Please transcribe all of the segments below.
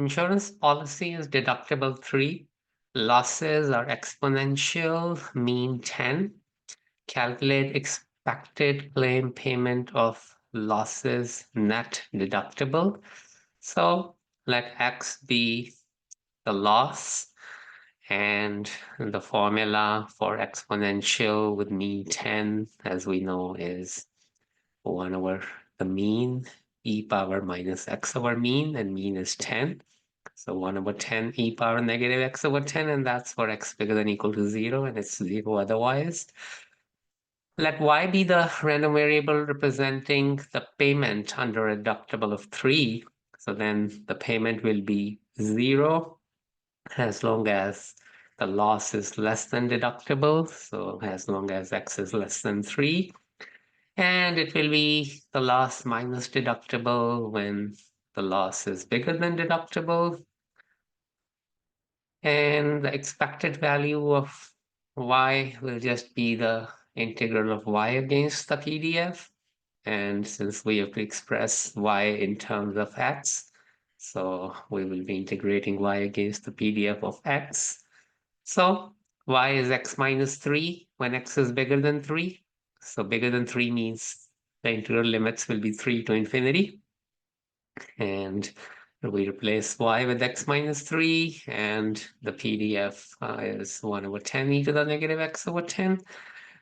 Insurance policy is deductible 3. Losses are exponential, mean 10. Calculate expected claim payment of losses net deductible. So let X be the loss, and the formula for exponential with mean 10, as we know, is 1 over the mean, e power minus x over mean, and mean is 10. So 1 over 10 e power negative x over 10, and that's for x bigger than or equal to 0, and it's 0 otherwise. Let y be the random variable representing the payment under a deductible of 3. So then the payment will be 0 as long as the loss is less than deductible. So as long as x is less than 3. And it will be the loss minus deductible when the loss is bigger than deductible. And the expected value of y will just be the integral of y against the PDF. And since we have to express y in terms of x, so we will be integrating y against the PDF of x. So y is x minus 3 when x is bigger than 3. So bigger than 3 means the integral limits will be 3 to infinity. And we replace y with x minus 3, and the PDF is 1 over 10 e to the negative x over 10.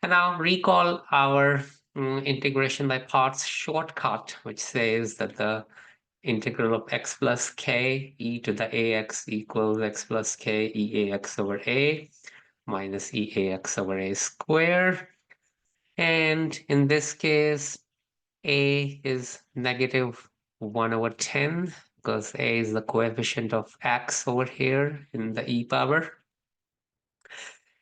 And now recall our integration by parts shortcut, which says that the integral of x plus k e to the ax equals x plus k eax over a minus eax over a square. And in this case, a is negative 1 over 10, because a is the coefficient of x over here in the e power.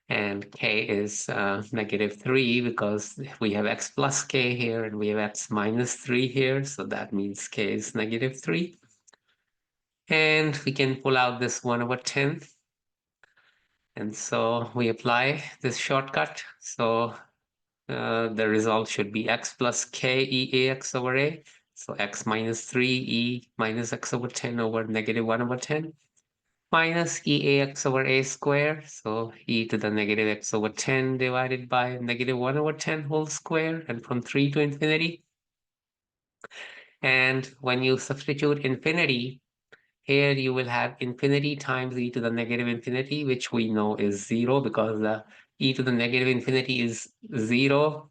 And k is negative 3, because we have x plus k here and we have x minus 3 here. So that means k is negative 3. And we can pull out this 1 over 10. And so we apply this shortcut. So the result should be x plus k e ax over a. So x minus 3 e minus x over 10 over negative 1 over 10 minus e ax over a square. So e to the negative x over 10 divided by negative 1 over 10 whole square, and from 3 to infinity. And when you substitute infinity, here you will have infinity times e to the negative infinity, which we know is 0, because the e to the negative infinity is 0.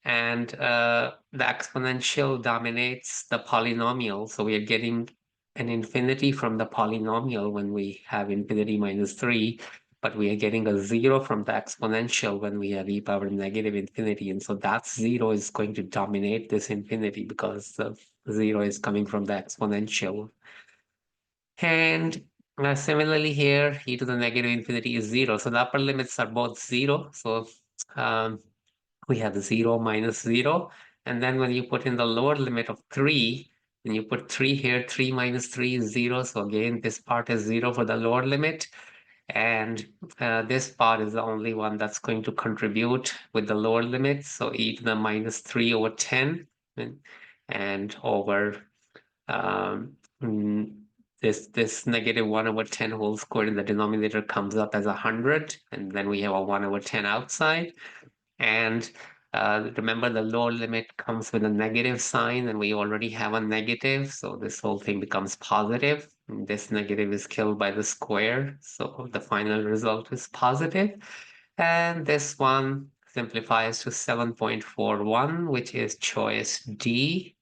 And the exponential dominates the polynomial. So we are getting an infinity from the polynomial when we have infinity minus 3, but we are getting a 0 from the exponential when we have e power negative infinity. And so that 0 is going to dominate this infinity, because the 0 is coming from the exponential. And similarly here, e to the negative infinity is 0. So the upper limits are both 0. So we have 0 minus 0. And then when you put in the lower limit of 3, and you put 3 here, 3 minus 3 is 0. So again, this part is 0 for the lower limit. And this part is the only one that's going to contribute with the lower limit. So e to the minus 3 over 10, and over this negative 1 over 10 whole squared in the denominator comes up as 100. And then we have a 1 over 10 outside. And remember, the lower limit comes with a negative sign, and we already have a negative, so this whole thing becomes positive. This negative is killed by the square, so the final result is positive. And this one simplifies to 7.41, which is choice D.